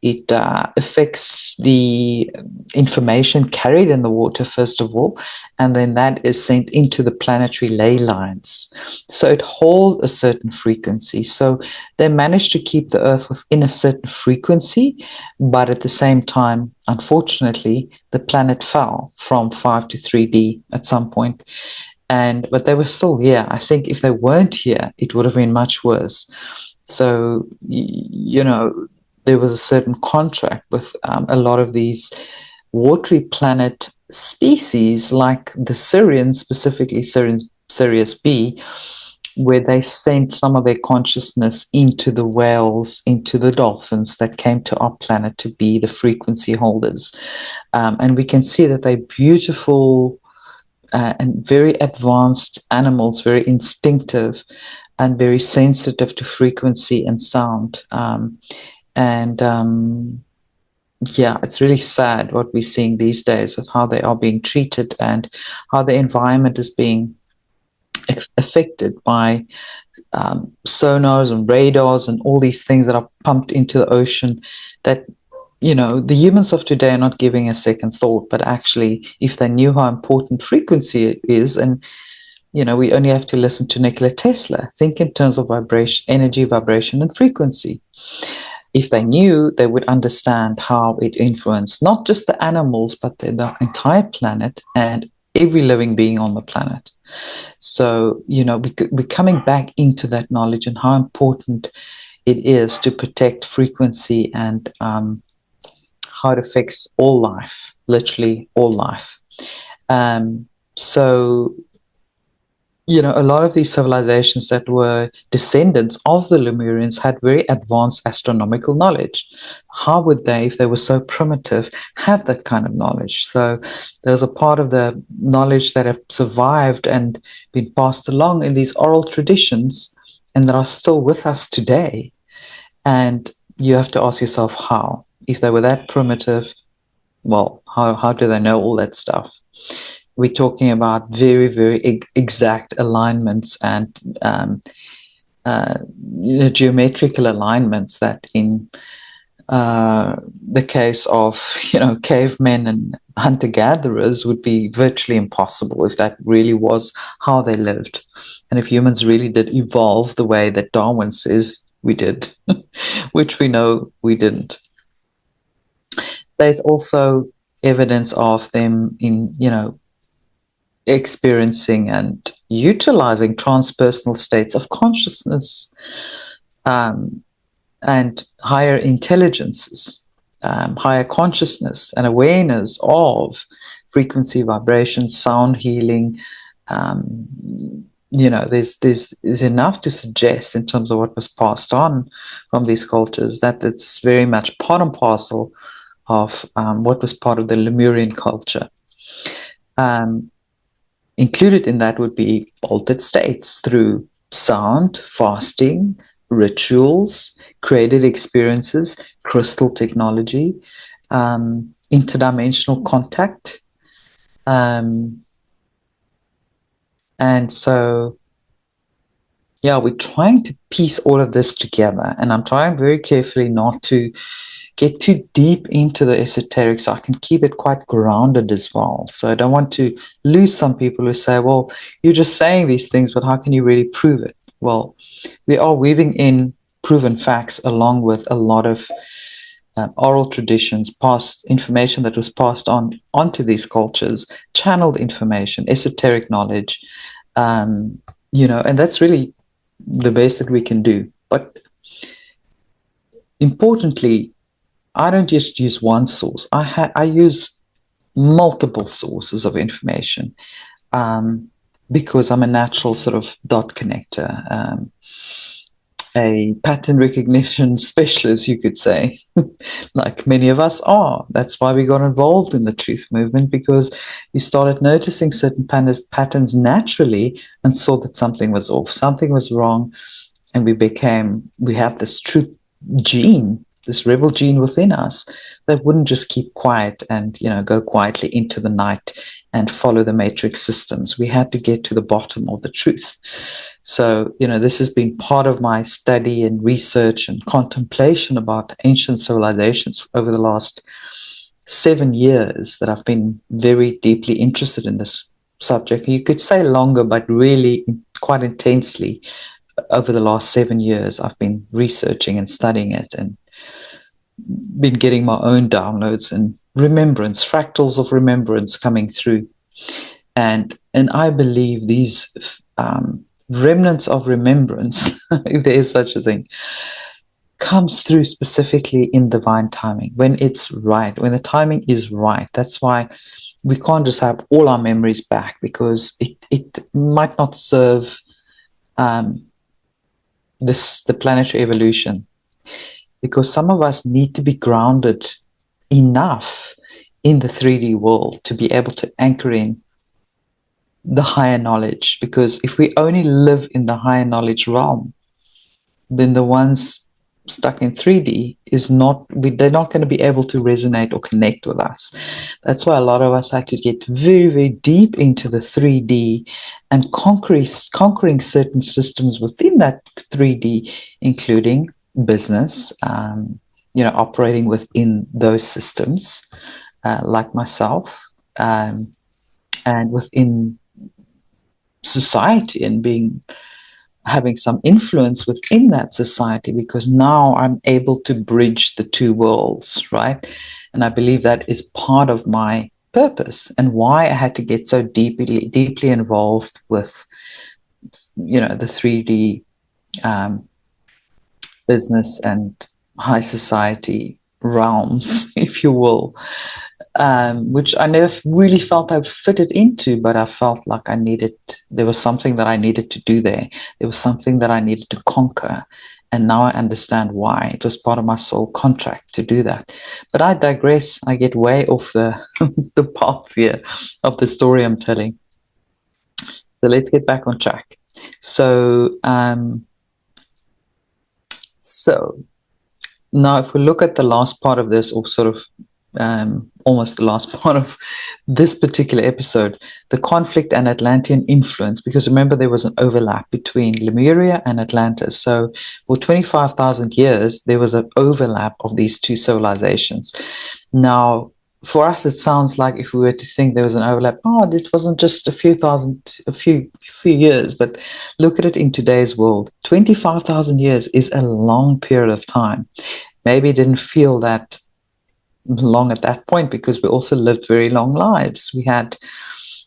It affects the information carried in the water, first of all, and then that is sent into the planetary ley lines. So it holds a certain frequency. So they managed to keep the Earth within a certain frequency, but at the same time, unfortunately, the planet fell from 5 to 3D at some point. But they were still here. I think if they weren't here, it would have been much worse. So, there was a certain contract with a lot of these watery planet species, like the Syrians, specifically Sirius B, where they sent some of their consciousness into the whales, into the dolphins that came to our planet to be the frequency holders. And we can see that they're beautiful and very advanced animals, very instinctive and very sensitive to frequency and sound. yeah, it's really sad what we're seeing these days with how they are being treated and how the environment is being affected by sonars and radars and all these things that are pumped into the ocean that, you know, the humans of today are not giving a second thought, but actually, if they knew how important frequency is, and, you know, we only have to listen to Nikola Tesla, think in terms of vibration, energy, vibration, and frequency. If they knew, they would understand how it influenced not just the animals, but the entire planet and every living being on the planet. So, you know, we're coming back into that knowledge and how important it is to protect frequency and how it affects all life, literally all life. So, you know, a lot of these civilizations that were descendants of the Lemurians had very advanced astronomical knowledge. How would they, if they were so primitive, have that kind of knowledge? So there's a part of the knowledge that have survived and been passed along in these oral traditions and that are still with us today. And you have to ask yourself how. If they were that primitive, well, how do they know all that stuff? We're talking about very, very exact alignments and you know, geometrical alignments that in the case of, you know, cavemen and hunter-gatherers would be virtually impossible if that really was how they lived. And if humans really did evolve the way that Darwin says we did, which we know we didn't. There's also evidence of them in, you know, experiencing and utilizing transpersonal states of consciousness and higher intelligences, higher consciousness and awareness of frequency, vibration, sound healing. You know, there's enough to suggest in terms of what was passed on from these cultures that it's very much part and parcel of what was part of the Lemurian culture. Included in that would be altered states through sound, fasting, rituals, created experiences, crystal technology, interdimensional contact. And so, yeah, we're trying to piece all of this together. And I'm trying very carefully not to get too deep into the esoteric, so I can keep it quite grounded as well. So I don't want to lose some people who say, well, you're just saying these things, but how can you really prove it? Well, we are weaving in proven facts along with a lot of oral traditions, past information that was passed on onto these cultures, channeled information, esoteric knowledge, you know, and that's really the best that we can do. But importantly, I don't just use one source. I use multiple sources of information because I'm a natural sort of dot connector, a pattern recognition specialist, you could say, like many of us are. That's why we got involved in the truth movement, because we started noticing certain patterns naturally and saw that something was off, something was wrong, and we have this truth gene, this rebel gene within us that wouldn't just keep quiet and, you know, go quietly into the night and follow the matrix systems. We had to get to the bottom of the truth. So, you know, this has been part of my study and research and contemplation about ancient civilizations over the last 7 years that I've been very deeply interested in this subject. You could say longer, but really quite intensely over the last 7 years, I've been researching and studying it and been getting my own downloads and remembrance, fractals of remembrance coming through. And I believe these remnants of remembrance, if there is such a thing, comes through specifically in divine timing, when it's right, when the timing is right. That's why we can't just have all our memories back, because it might not serve the planetary evolution, because some of us need to be grounded enough in the 3D world to be able to anchor in the higher knowledge. Because if we only live in the higher knowledge realm, then the ones stuck in 3D is not, they're not going to be able to resonate or connect with us. That's why a lot of us had to get very, very deep into the 3D and conquering certain systems within that 3D, including business, operating within those systems, like myself, and within society, and having some influence within that society, because now I'm able to bridge the two worlds, right? And I believe that is part of my purpose and why I had to get so deeply involved with, the 3D business and high society realms, if you will, which I never really felt I fitted into, but I felt like there was something that I needed to do there. There was something that I needed to conquer. And now I understand why. It was part of my soul contract to do that. But I digress. I get way off the, the path here of the story I'm telling. So let's get back on track. So now if we look at the last part of this, or sort of almost the last part of this particular episode, the conflict and Atlantean influence, because remember there was an overlap between Lemuria and Atlantis. So for 25,000 years, there was an overlap of these two civilizations. Now, for us, it sounds like if we were to think there was an overlap, it wasn't just a few years, but look at it in today's world. 25,000 years is a long period of time. Maybe it didn't feel that long at that point because we also lived very long lives.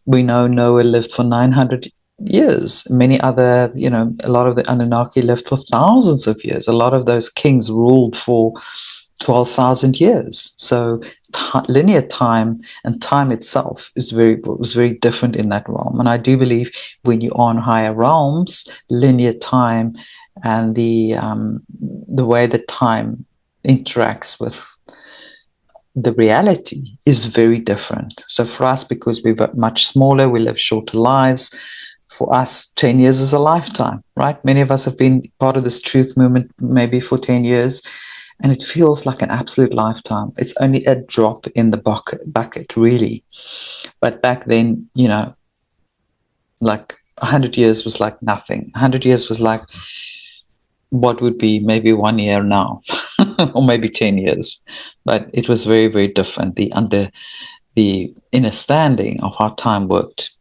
We know Noah lived for 900 years. Many other, a lot of the Anunnaki lived for thousands of years. A lot of those kings ruled for 12,000 years. So linear time and time itself was very different in that realm. And I do believe when you're on higher realms, linear time and the way that time interacts with the reality is very different. So for us, because we're much smaller, we live shorter lives. For us, 10 years is a lifetime, right? Many of us have been part of this truth movement maybe for 10 years, and it feels like an absolute lifetime. It's only a drop in the bucket, really. But back then, like 100 years was like nothing. 100 years was like what would be maybe 1 year now, or maybe 10 years. But it was very, very different, the understanding of how time worked.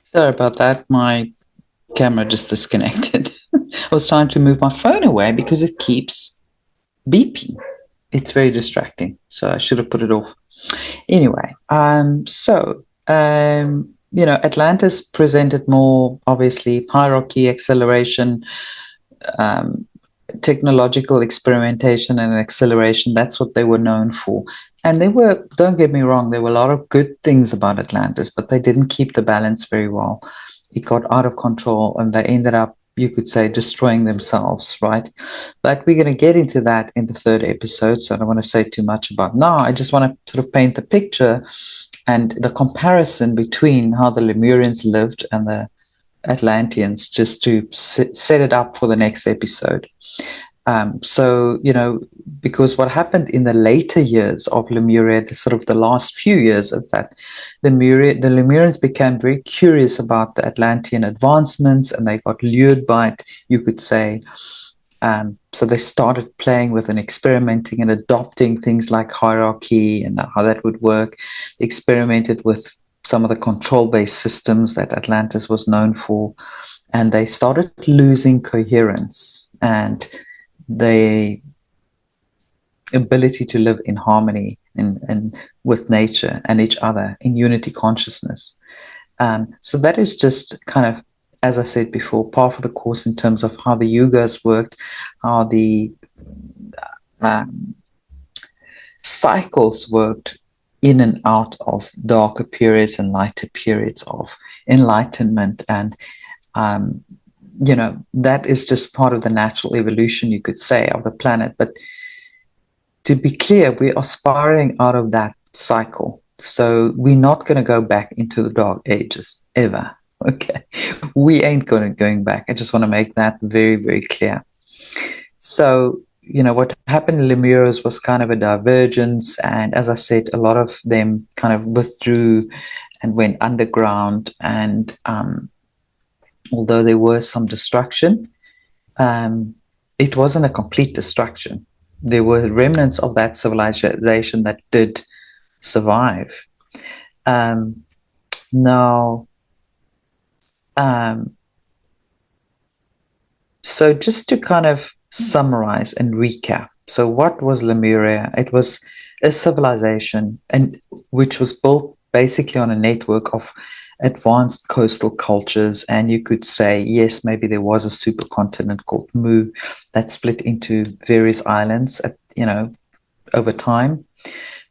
Sorry about that. My camera just disconnected. I was trying to move my phone away because it keeps beeping. It's very distracting. So I should have put it off. Anyway, Atlantis presented more, obviously, hierarchy, acceleration, technological experimentation and acceleration. That's what they were known for. And don't get me wrong, there were a lot of good things about Atlantis, but they didn't keep the balance very well. It got out of control and they ended up, you could say, destroying themselves, right? But we're going to get into that in the third episode, so I don't want to say too much about now. I just want to sort of paint the picture and the comparison between how the Lemurians lived and the Atlanteans, just to set it up for the next episode. Because what happened in the later years of Lemuria, the last few years of that, the Lemurians became very curious about the Atlantean advancements, and they got lured by it, you could say. So they started playing with and experimenting and adopting things like hierarchy and how that would work. They experimented with some of the control-based systems that Atlantis was known for, and they started losing coherence and the ability to live in harmony and with nature and each other in unity consciousness. So that is just kind of, as I said before, part of the course in terms of how the yugas worked, how the cycles worked in and out of darker periods and lighter periods of enlightenment. And that is just part of the natural evolution, you could say, of the planet. But to be clear, we are spiraling out of that cycle. So we're not going to go back into the dark ages ever. Okay. We ain't going back. I just want to make that very, very clear. So, what happened in Lemuria was kind of a divergence. And as I said, a lot of them kind of withdrew and went underground. And although there was some destruction, it wasn't a complete destruction. There were remnants of that civilization that did survive. Now, so just to kind of summarize and recap. So what was Lemuria? It was a civilization and which was built basically on a network of advanced coastal cultures. And you could say, yes, maybe there was a supercontinent called Mu that split into various islands over time.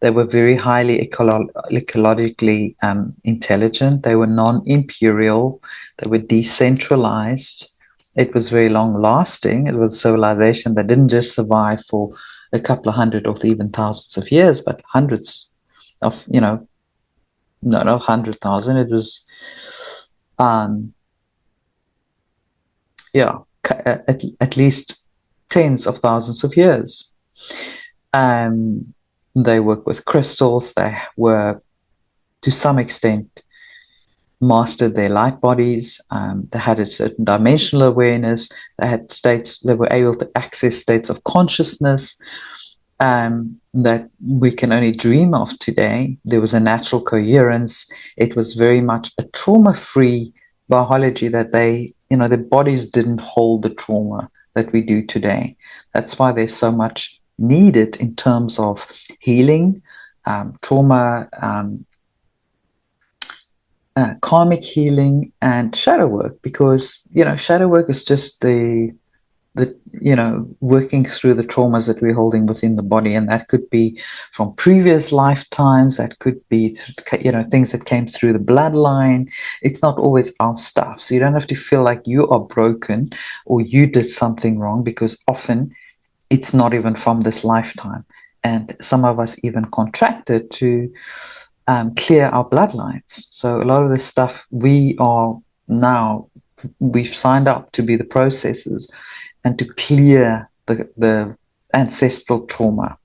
They were very highly ecologically intelligent. They were non-imperial. They were decentralized. It was very long-lasting. It was a civilization that didn't just survive for a couple of hundred or even thousands of years, but hundreds of, not 100,000. It was, at least tens of thousands of years. They worked with crystals. They were, to some extent, mastered their light bodies. They had a certain dimensional awareness. They had states, they were able to access states of consciousness that we can only dream of today. There was a natural coherence. It was very much a trauma-free biology that their bodies didn't hold the trauma that we do today. That's why there's so much needed in terms of healing, trauma, karmic healing, and shadow work, because shadow work is just the working through the traumas that we're holding within the body, and that could be from previous lifetimes, that could be things that came through the bloodline. It's not always our stuff, so you don't have to feel like you are broken or you did something wrong, because often it's not even from this lifetime. And some of us even contracted to clear our bloodlines. So a lot of this stuff we've signed up to be the processes and to clear the ancestral trauma.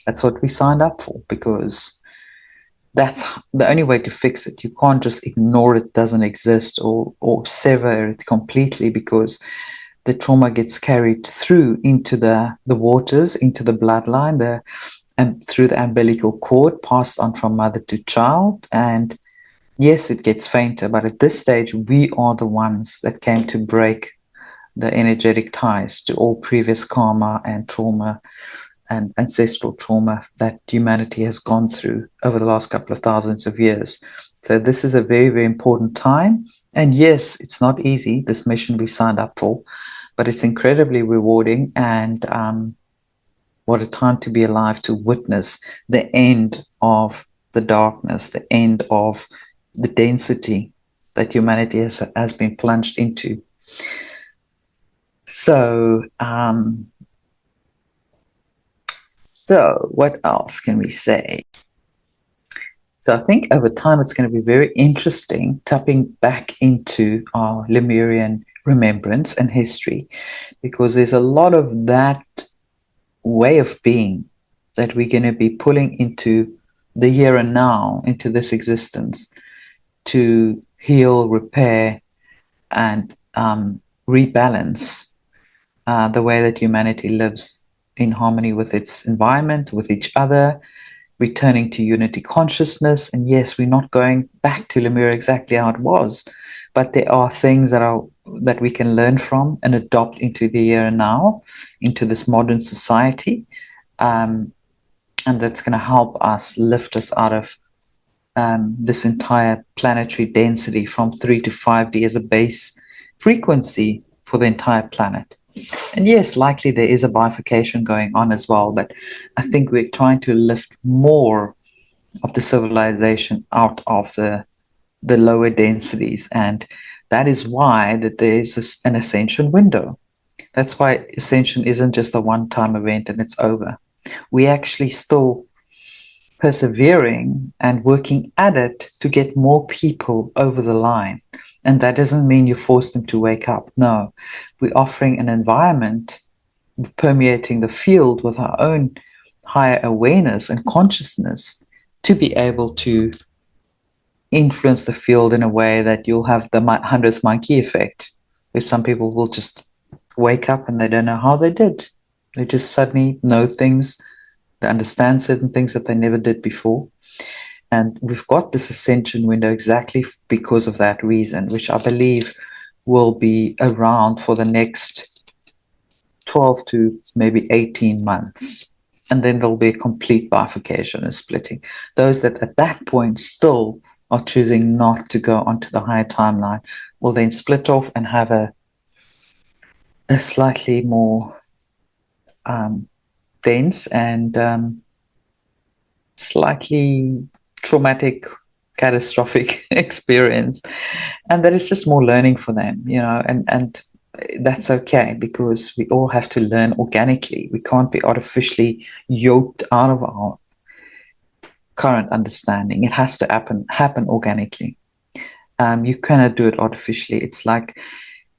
That's what we signed up for, because that's the only way to fix it. You can't just ignore it doesn't exist or sever it completely, because the trauma gets carried through into the waters, into the bloodline, and through the umbilical cord, passed on from mother to child. And yes, it gets fainter, but at this stage, we are the ones that came to break the energetic ties to all previous karma and trauma and ancestral trauma that humanity has gone through over the last couple of thousands of years. So this is a very, very important time. And yes, it's not easy, this mission we signed up for, but it's incredibly rewarding. And what a time to be alive, to witness the end of the darkness, the end of the density that humanity has been plunged into. So what else can we say? So I think over time it's going to be very interesting tapping back into our Lemurian remembrance and history, because there's a lot of that way of being that we're going to be pulling into the here and now, into this existence, to heal, repair, and rebalance the way that humanity lives in harmony with its environment, with each other, returning to unity consciousness. And yes, we're not going back to Lemuria exactly how it was, but there are things that we can learn from and adopt into the here and now, into this modern society, and that's going to help us lift us out of this entire planetary density from 3 to 5D as a base frequency for the entire planet. And yes, likely there is a bifurcation going on as well, but I think we're trying to lift more of the civilization out of the lower densities. And that is why that there is an ascension window. That's why ascension isn't just a one-time event and it's over. We actually still persevering and working at it to get more people over the line. And that doesn't mean you force them to wake up. No, we're offering an environment permeating the field with our own higher awareness and consciousness to be able to influence the field in a way that you'll have the 100th monkey effect, where some people will just wake up and they don't know how they did. They just suddenly know things, they understand certain things that they never did before. And we've got this ascension window exactly because of that reason, which I believe will be around for the next 12 to maybe 18 months. And then there'll be a complete bifurcation and splitting. Those that at that point still are choosing not to go onto the higher timeline will then split off and have a slightly more dense and slightly traumatic, catastrophic experience. And that is just more learning for them, you know, and that's okay, because we all have to learn organically. We can't be artificially yoked out of our current understanding. It has to happen organically. You cannot do it artificially. It's like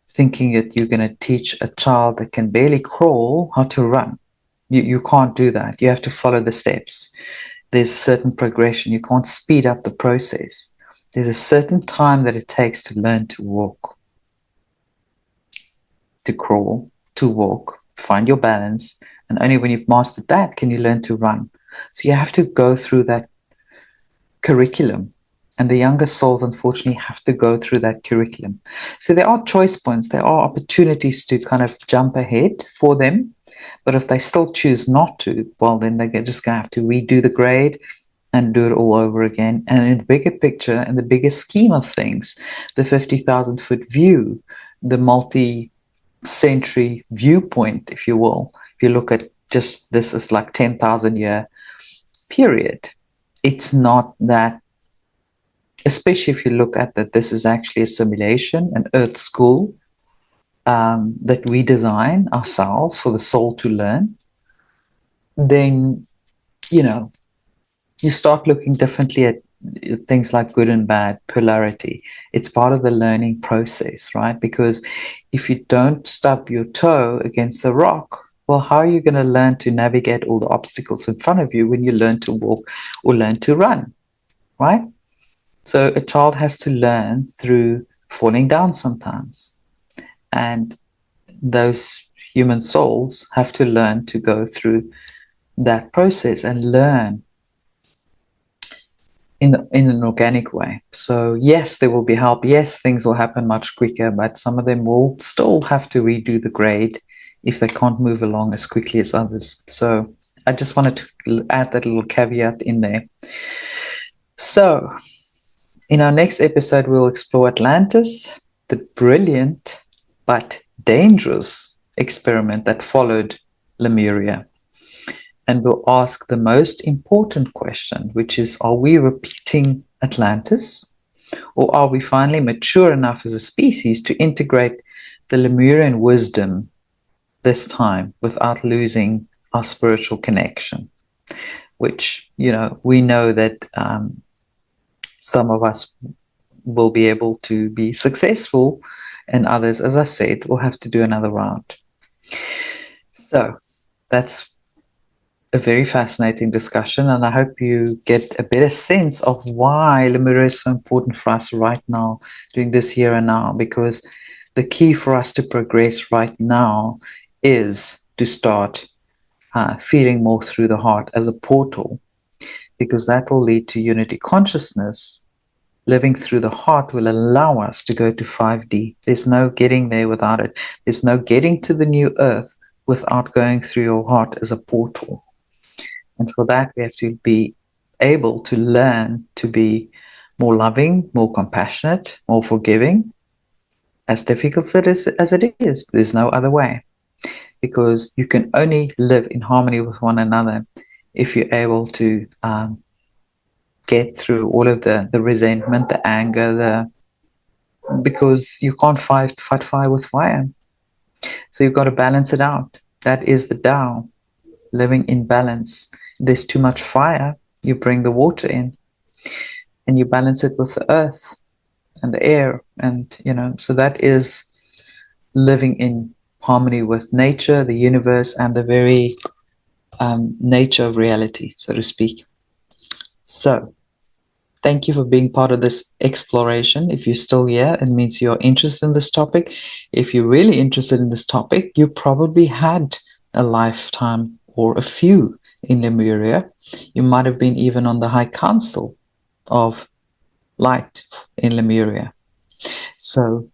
thinking that you're going to teach a child that can barely crawl how to run. You can't do that. You have to follow the steps. There's a certain progression. You can't speed up the process. There's a certain time that it takes to learn to walk, to crawl, to walk, find your balance. And only when you've mastered that can you learn to run. So you have to go through that curriculum. And the younger souls, unfortunately, have to go through that curriculum. So there are choice points. There are opportunities to kind of jump ahead for them. But if they still choose not to, well, then they're just going to have to redo the grade and do it all over again. And in the bigger picture, in the bigger scheme of things, the 50,000-foot view, the multi-century viewpoint, if you will, if you look at just this as like 10,000-year period, it's not that, especially if you look at that this is actually a simulation, an Earth school, that we design ourselves for the soul to learn, then, you know, you start looking differently at things like good and bad, polarity. It's part of the learning process, right? Because if you don't stub your toe against the rock, well, how are you going to learn to navigate all the obstacles in front of you when you learn to walk or learn to run, right? So a child has to learn through falling down sometimes. And those human souls have to learn to go through that process and learn in an organic way. So yes, there will be help. Yes, things will happen much quicker, but some of them will still have to redo the grade if they can't move along as quickly as others. So I just wanted to add that little caveat in there. So in our next episode, we'll explore Atlantis, the brilliant but dangerous experiment that followed Lemuria. And we'll ask the most important question, which is, are we repeating Atlantis? Or are we finally mature enough as a species to integrate the Lemurian wisdom this time without losing our spiritual connection? Which, you know, we know that some of us will be able to be successful, and others, as I said, will have to do another round. So that's a very fascinating discussion, and I hope you get a better sense of why Lemuria is so important for us right now, during this here and now, because the key for us to progress right now is to start feeling more through the heart as a portal, because that will lead to unity consciousness. Living through the heart will allow us to go to 5D. There's no getting there without it. There's no getting to the new earth without going through your heart as a portal. And for that, we have to be able to learn to be more loving, more compassionate, more forgiving, as difficult as it is. There's no other way, because you can only live in harmony with one another if you're able to get through all of the resentment, the anger, because you can't fight fire with fire. So you've got to balance it out. That is the Tao, living in balance. There's too much fire, You bring the water in and you balance it with the earth and the air. And, so that is living in harmony with nature, the universe, and the very nature of reality, so to speak. So, thank you for being part of this exploration. If you're still here, it means you're interested in this topic. If you're really interested in this topic, you probably had a lifetime or a few in Lemuria. You might have been even on the High Council of Light in Lemuria. So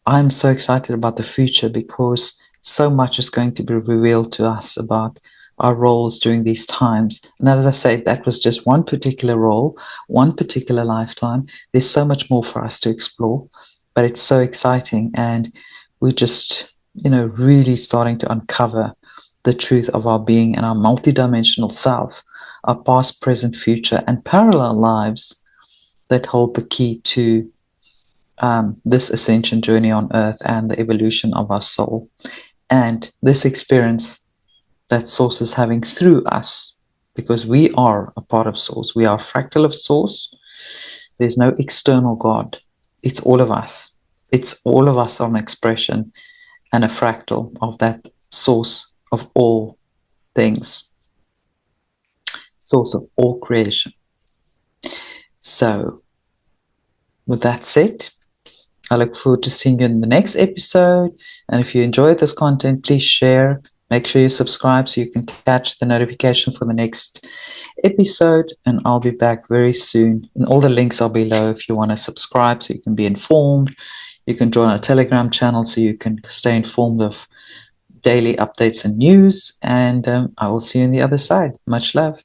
I'm so excited about the future because so much is going to be revealed to us about our roles during these times. And as I say, that was just one particular role, one particular lifetime. There's so much more for us to explore, but it's so exciting. And we're just, really starting to uncover the truth of our being and our multidimensional self, our past, present, future, and parallel lives that hold the key to this ascension journey on earth and the evolution of our soul. And this experience that Source is having through us, because we are a part of Source. We are a fractal of Source. There's no external God. It's all of us. It's all of us on expression and a fractal of that Source of all things, Source of all creation. So, with that said, I look forward to seeing you in the next episode. And if you enjoyed this content, please share. Make sure you subscribe so you can catch the notification for the next episode. And I'll be back very soon. And all the links are below if you want to subscribe so you can be informed. You can join our Telegram channel so you can stay informed of daily updates and news. And I will see you on the other side. Much love.